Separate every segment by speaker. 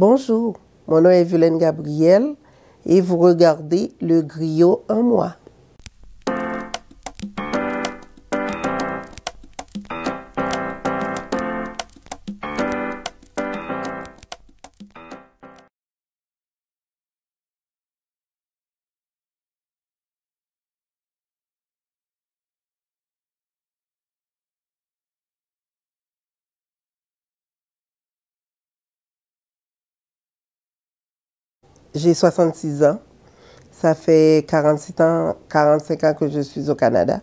Speaker 1: Bonjour, mon nom est Violaine Gabriel et vous regardez Le Griot en moi. J'ai 66 ans. Ça fait 45 ans que je suis au Canada.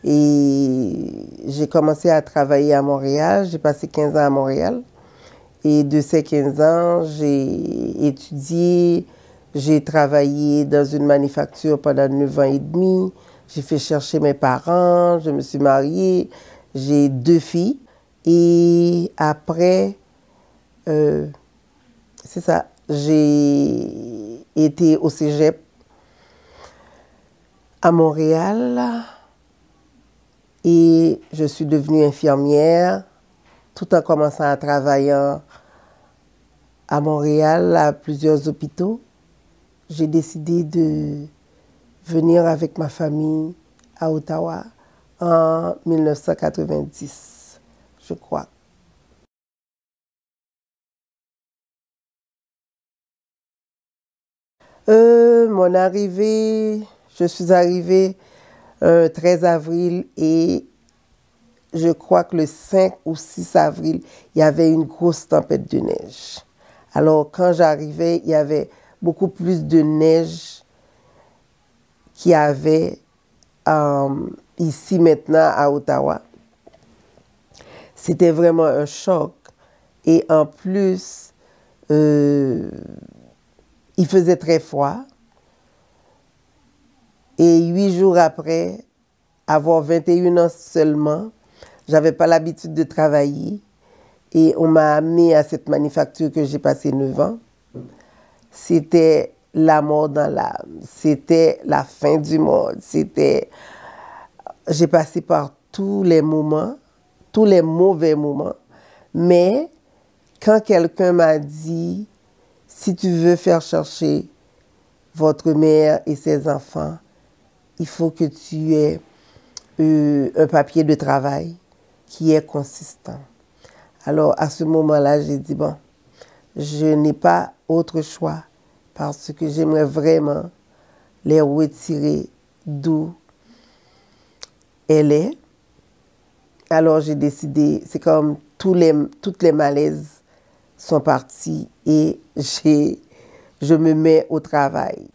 Speaker 1: Et j'ai commencé à travailler à Montréal. J'ai passé 15 ans à Montréal. Et de ces 15 ans, j'ai étudié, j'ai travaillé dans une manufacture pendant 9 ans et demi. J'ai fait chercher mes parents, je me suis mariée, j'ai 2 filles. Et après, c'est ça, j'ai été au cégep à Montréal et je suis devenue infirmière tout en commençant à travailler à Montréal à plusieurs hôpitaux. J'ai décidé de venir avec ma famille à Ottawa en 1990, je crois. Mon arrivée, je suis arrivée 13 avril et je crois que le 5 ou 6 avril, il y avait une grosse tempête de neige. Alors quand j'arrivais, il y avait beaucoup plus de neige qu'il y avait ici maintenant à Ottawa. C'était vraiment un choc. Et en plus, il faisait très froid. Et 8 jours après, avoir 21 ans seulement, j'avais pas l'habitude de travailler. Et on m'a amené à cette manufacture que j'ai passé 9 ans. C'était la mort dans l'âme. C'était la fin du monde. J'ai passé par tous les moments, tous les mauvais moments. Mais quand quelqu'un m'a dit, si tu veux faire chercher votre mère et ses enfants, il faut que tu aies un papier de travail qui est consistant. Alors, à ce moment-là, j'ai dit, bon, je n'ai pas autre choix parce que j'aimerais vraiment les retirer d'où elle est. Alors, j'ai décidé, c'est comme toutes les malaises sont partis et je me mets au travail.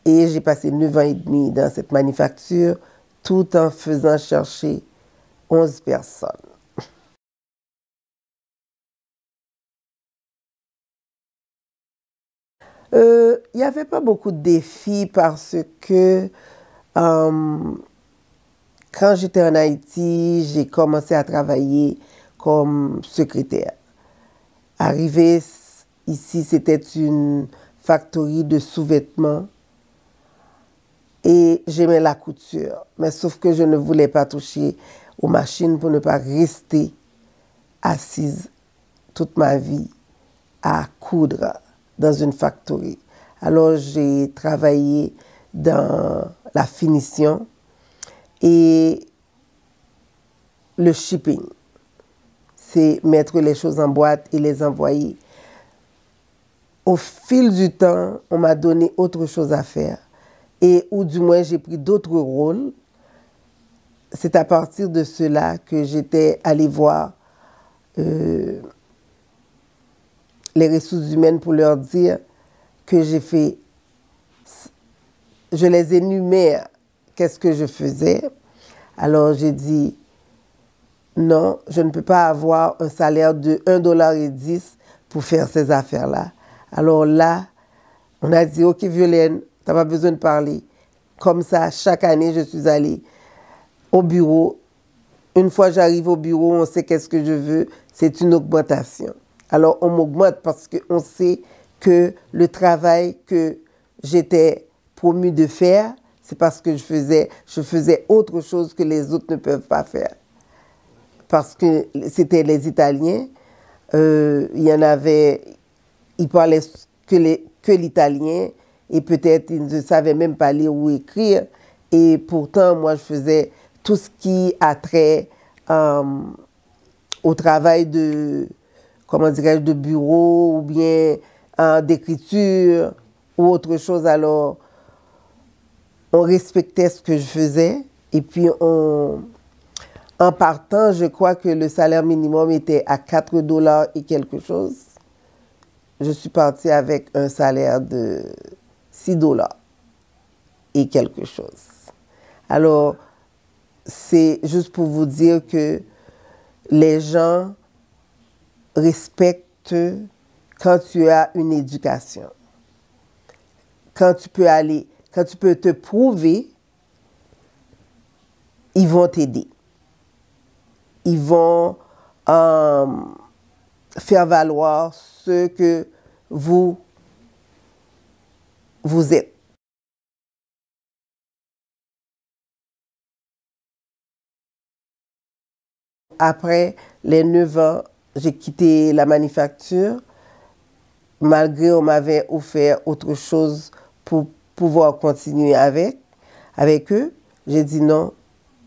Speaker 1: Et j'ai passé 9 ans et demi dans cette manufacture tout en faisant chercher 11 personnes. Il n'y avait pas beaucoup de défis parce que quand j'étais en Haïti, j'ai commencé à travailler comme secrétaire. Arrivé ici, c'était une factory de sous-vêtements et j'aimais la couture. Mais sauf que je ne voulais pas toucher aux machines pour ne pas rester assise toute ma vie à coudre dans une factory. Alors j'ai travaillé dans la finition et le shipping. C'est mettre les choses en boîte et les envoyer. Au fil du temps, on m'a donné autre chose à faire. Et ou du moins, j'ai pris d'autres rôles. C'est à partir de cela que j'étais allée voir les ressources humaines pour leur dire que j'ai fait, je les énumère, qu'est-ce que je faisais. Alors j'ai dit, non, je ne peux pas avoir un salaire de 1,10 $ pour faire ces affaires-là. Alors là, on a dit, OK Violaine, tu n'as pas besoin de parler. Comme ça, chaque année, je suis allée au bureau. Une fois j'arrive au bureau, on sait qu'est-ce que je veux, c'est une augmentation. Alors on m'augmente parce qu'on sait que le travail que j'étais promue de faire, c'est parce que je faisais autre chose que les autres ne peuvent pas faire. Parce que c'était les Italiens, il y en avait ils parlaient que l'italien et peut-être ils ne savaient même pas lire ou écrire. Et pourtant, moi, je faisais tout ce qui a trait au travail de, comment dirais-je, de bureau ou bien d'écriture ou autre chose. Alors, on respectait ce que je faisais et puis en partant, je crois que le salaire minimum était à 4 dollars et quelque chose. Je suis partie avec un salaire de 6 dollars et quelque chose. Alors, c'est juste pour vous dire que les gens respectent quand tu as une éducation. Quand tu peux aller, quand tu peux te prouver, ils vont t'aider. Ils vont faire valoir ce que vous êtes. Après les 9 ans, j'ai quitté la manufacture. Malgré on m'avait offert autre chose pour pouvoir continuer avec eux, j'ai dit non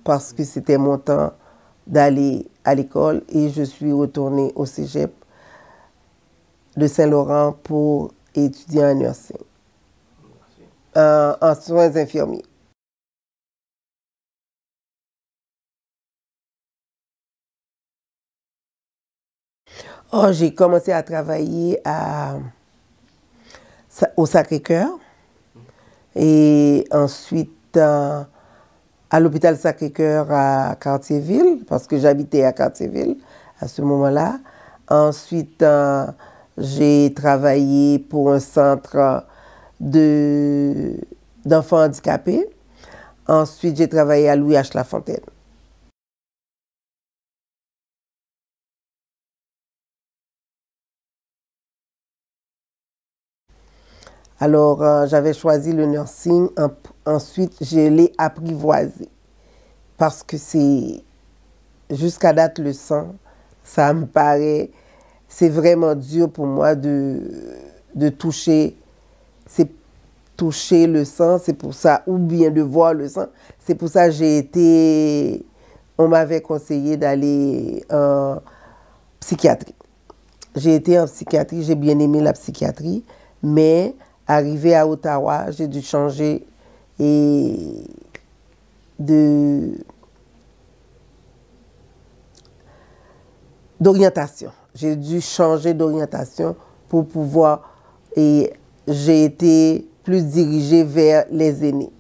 Speaker 1: parce que c'était mon temps d'aller à l'école et je suis retournée au Cégep de Saint-Laurent pour étudier en nursing, en soins infirmiers. Oh, j'ai commencé à travailler au Sacré-Cœur et ensuite à l'hôpital Sacré-Cœur à Cartierville, parce que j'habitais à Cartierville à ce moment-là. Ensuite, j'ai travaillé pour un centre d'enfants handicapés. Ensuite, j'ai travaillé à Louis H. Lafontaine. Alors, j'avais choisi le nursing. Ensuite, je l'ai apprivoisé. Parce que c'est, jusqu'à date, le sang, ça me paraît, c'est vraiment dur pour moi de toucher, c'est toucher le sang, c'est pour ça, ou bien de voir le sang. C'est pour ça que on m'avait conseillé d'aller en psychiatrie. J'ai été en psychiatrie, j'ai bien aimé la psychiatrie, mais arrivé à Ottawa, j'ai dû changer d'orientation. J'ai dû changer d'orientation pour pouvoir, et j'ai été plus dirigée vers les aînés.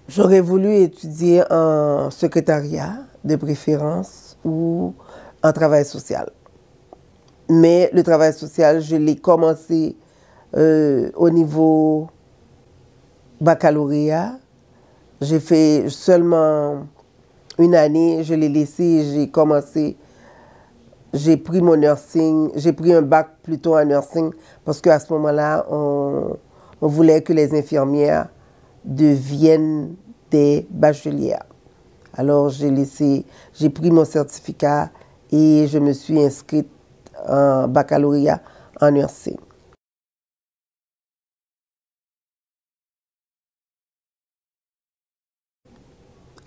Speaker 1: J'aurais voulu étudier en secrétariat de préférence ou en travail social. Mais le travail social, je l'ai commencé au niveau baccalauréat. J'ai fait seulement une année, je l'ai laissé, j'ai commencé, j'ai pris mon nursing, j'ai pris un bac plutôt en nursing parce qu'à ce moment-là, on voulait que les infirmières deviennent des bachelières. Alors j'ai pris mon certificat et je me suis inscrite en baccalauréat en nursing.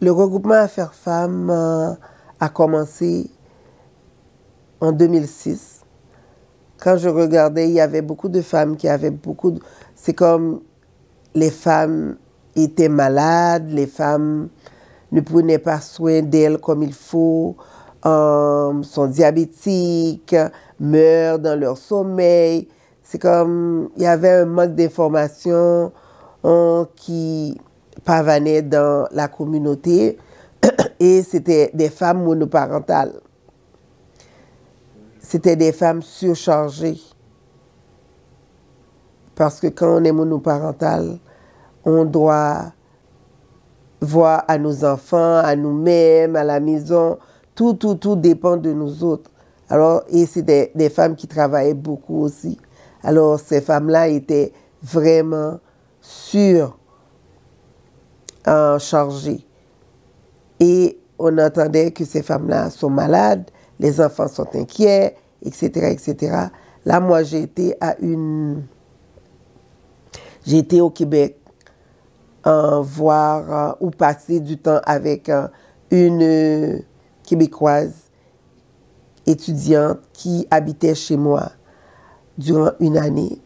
Speaker 1: Le regroupement Affaires Femmes a commencé en 2006. Quand je regardais, il y avait beaucoup de femmes qui avaient beaucoup de... C'est comme les femmes étaient malades, les femmes ne prenaient pas soin d'elles comme il faut, sont diabétiques, meurent dans leur sommeil. C'est comme, il y avait un manque d'informations qui pavanait dans la communauté et c'était des femmes monoparentales. C'était des femmes surchargées. Parce que quand on est monoparental, on doit voir à nos enfants, à nous-mêmes, à la maison. Tout dépend de nous autres. Alors, et c'est des femmes qui travaillaient beaucoup aussi. Alors, ces femmes-là étaient vraiment surchargées. Et on entendait que ces femmes-là sont malades, les enfants sont inquiets, etc., etc. Là, moi, j'ai été au Québec voir ou passer du temps avec une Québécoise étudiante qui habitait chez moi durant une année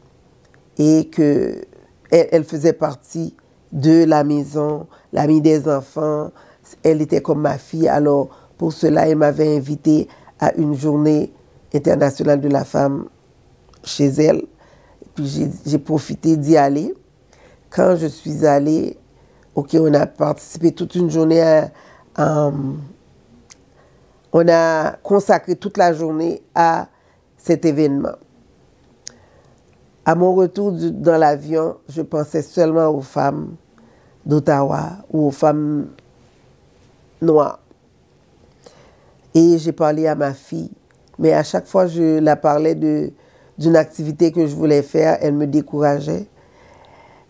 Speaker 1: et que elle faisait partie de la maison, l'amie des enfants. Elle était comme ma fille. Alors, pour cela, elle m'avait invité à une journée internationale de la femme chez elle. Puis j'ai profité d'y aller. Quand je suis allée, ok, on a participé toute une journée on a consacré toute la journée à cet événement. À mon retour dans l'avion, je pensais seulement aux femmes d'Ottawa ou aux femmes noires. Et j'ai parlé à ma fille, mais à chaque fois que je la parlais d'une activité que je voulais faire, elle me décourageait.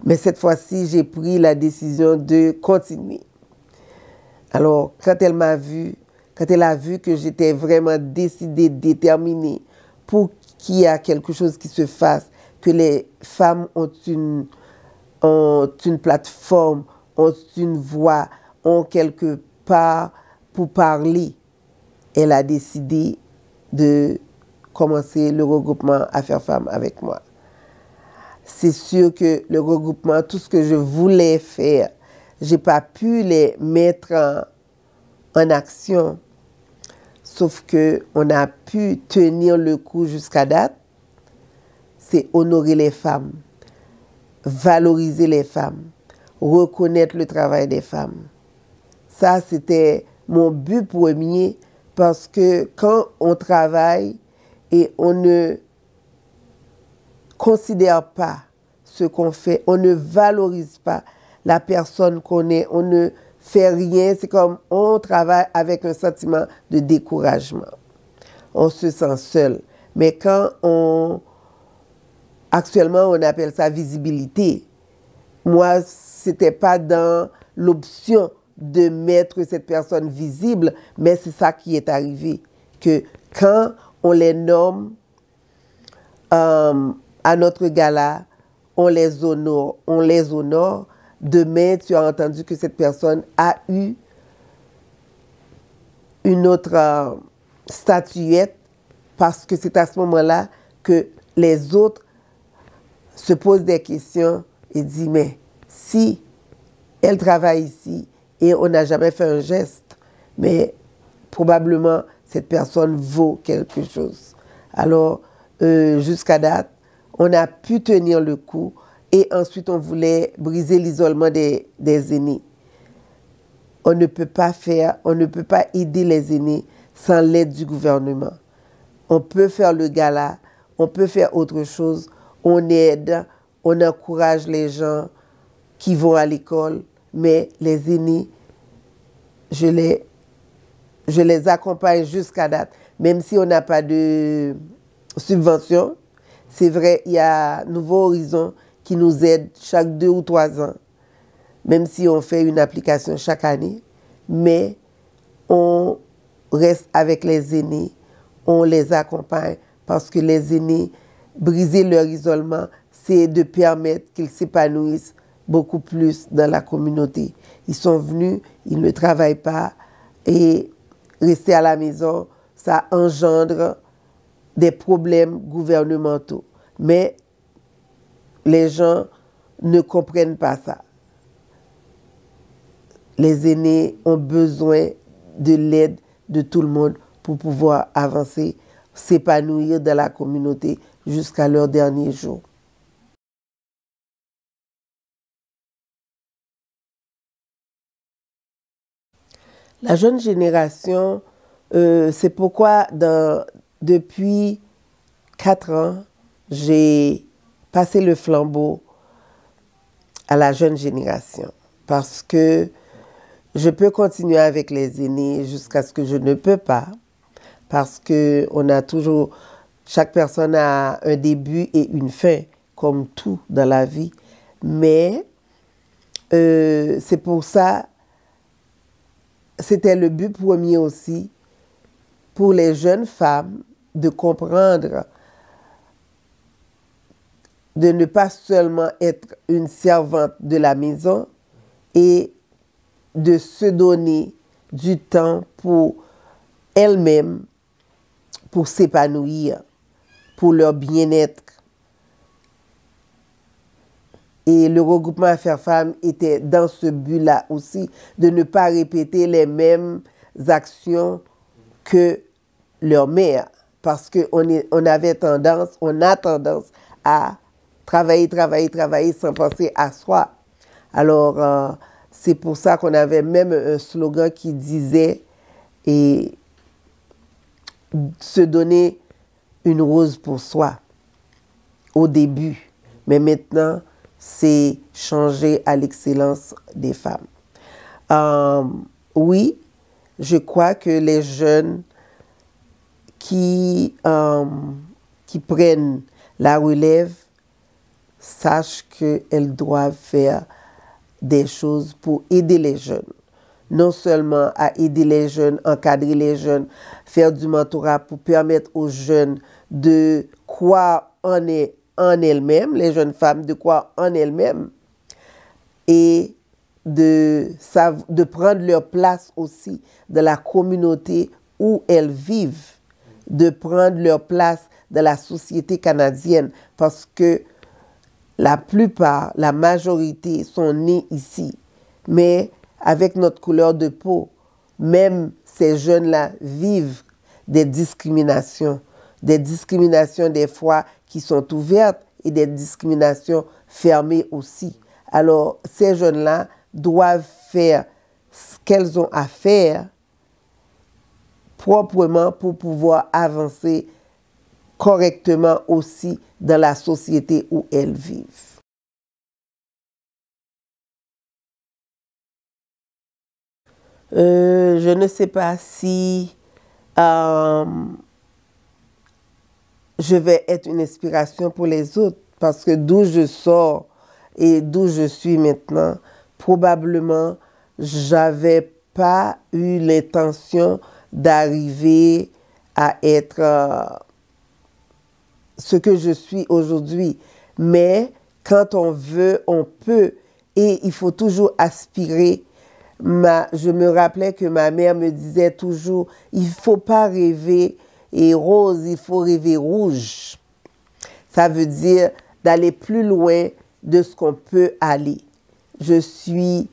Speaker 1: Mais cette fois-ci, j'ai pris la décision de continuer. Alors, quand elle a vu que j'étais vraiment décidée, déterminée pour qu'il y ait quelque chose qui se fasse, que les femmes ont une plateforme, ont une voix, ont quelque part pour parler, elle a décidé de commencer le regroupement Affaires Femmes avec moi. C'est sûr que le regroupement, tout ce que je voulais faire, je n'ai pas pu les mettre en action. Sauf qu'on a pu tenir le coup jusqu'à date. C'est honorer les femmes, valoriser les femmes, reconnaître le travail des femmes. Ça, c'était mon but premier parce que quand on travaille et on ne considère pas ce qu'on fait, on ne valorise pas la personne qu'on est, on ne fait rien, c'est comme on travaille avec un sentiment de découragement. On se sent seul. Mais quand actuellement on appelle ça visibilité, moi c'était pas dans l'option de mettre cette personne visible, mais c'est ça qui est arrivé, que quand on les nomme à notre gala, on les honore. Demain, tu as entendu que cette personne a eu une autre statuette parce que c'est à ce moment-là que les autres se posent des questions et disent, mais si elle travaille ici et on n'a jamais fait un geste, mais probablement cette personne vaut quelque chose. Alors, jusqu'à date, on a pu tenir le coup et ensuite on voulait briser l'isolement des aînés. On ne peut pas aider les aînés sans l'aide du gouvernement. On peut faire le gala, on peut faire autre chose, on aide, on encourage les gens qui vont à l'école, mais les aînés, je les accompagne jusqu'à date, même si on n'a pas de subvention. C'est vrai, il y a Nouveau Horizon qui nous aide chaque 2 ou 3 ans, même si on fait une application chaque année, mais on reste avec les aînés, on les accompagne parce que les aînés, briser leur isolement, c'est de permettre qu'ils s'épanouissent beaucoup plus dans la communauté. Ils sont venus, ils ne travaillent pas et rester à la maison, ça engendre des problèmes gouvernementaux. Mais les gens ne comprennent pas ça. Les aînés ont besoin de l'aide de tout le monde pour pouvoir avancer, s'épanouir dans la communauté jusqu'à leur dernier jour. La jeune génération, c'est pourquoi depuis 4 ans, j'ai passé le flambeau à la jeune génération. Parce que je peux continuer avec les aînés jusqu'à ce que je ne peux pas. Parce que chaque personne a un début et une fin, comme tout dans la vie. Mais c'est pour ça, c'était le but premier aussi pour les jeunes femmes de comprendre, de ne pas seulement être une servante de la maison et de se donner du temps pour elles-mêmes, pour s'épanouir, pour leur bien-être. Et le regroupement Affaires Femmes était dans ce but-là aussi, de ne pas répéter les mêmes actions que leur mère. Parce qu'on on a tendance à travailler sans penser à soi. Alors, c'est pour ça qu'on avait même un slogan qui disait et se donner une rose pour soi au début. Mais maintenant, c'est changer à l'excellence des femmes. Oui, je crois que les jeunes qui prennent la relève sachent qu'elles doivent faire des choses pour aider les jeunes. Non seulement à aider les jeunes, encadrer les jeunes, faire du mentorat pour permettre aux jeunes de croire en elles-mêmes, les jeunes femmes de croire en elles-mêmes et de prendre leur place aussi dans la communauté où elles vivent, de prendre leur place dans la société canadienne parce que la plupart, la majorité sont nés ici. Mais avec notre couleur de peau, même ces jeunes-là vivent des discriminations des fois qui sont ouvertes et des discriminations fermées aussi. Alors, ces jeunes-là doivent faire ce qu'elles ont à faire proprement pour pouvoir avancer correctement aussi dans la société où elles vivent. Je ne sais pas si je vais être une inspiration pour les autres parce que d'où je sors et d'où je suis maintenant, probablement, j'avais pas eu l'intention d'arriver à être ce que je suis aujourd'hui. Mais quand on veut, on peut. Et il faut toujours aspirer. Je me rappelais que ma mère me disait toujours, il ne faut pas rêver et rose, il faut rêver rouge. Ça veut dire d'aller plus loin de ce qu'on peut aller. Je suis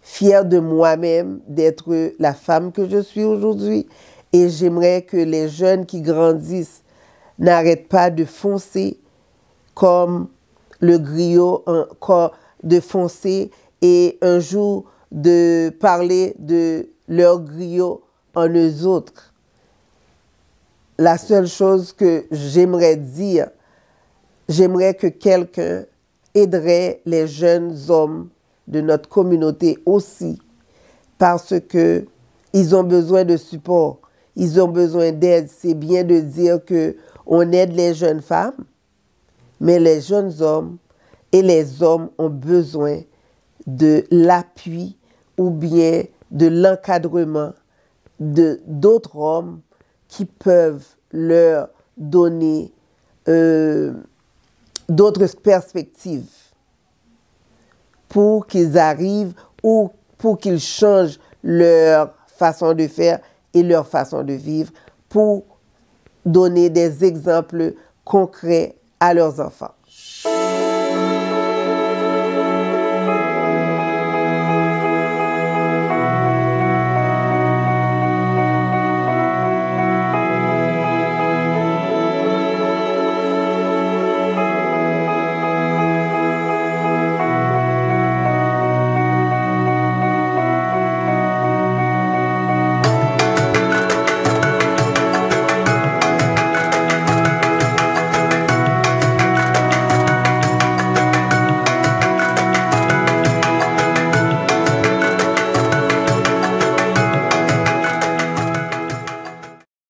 Speaker 1: fière de moi-même, d'être la femme que je suis aujourd'hui. Et j'aimerais que les jeunes qui grandissent n'arrêtent pas de foncer comme le griot, de foncer et un jour de parler de leur griot en eux autres. La seule chose que j'aimerais dire, j'aimerais que quelqu'un aiderait les jeunes hommes de notre communauté aussi parce que ils ont besoin de support, ils ont besoin d'aide. C'est bien de dire que on aide les jeunes femmes, mais les jeunes hommes et les hommes ont besoin de l'appui ou bien de l'encadrement d'autres hommes qui peuvent leur donner d'autres perspectives pour qu'ils arrivent ou pour qu'ils changent leur façon de faire et leur façon de vivre pour donner des exemples concrets à leurs enfants.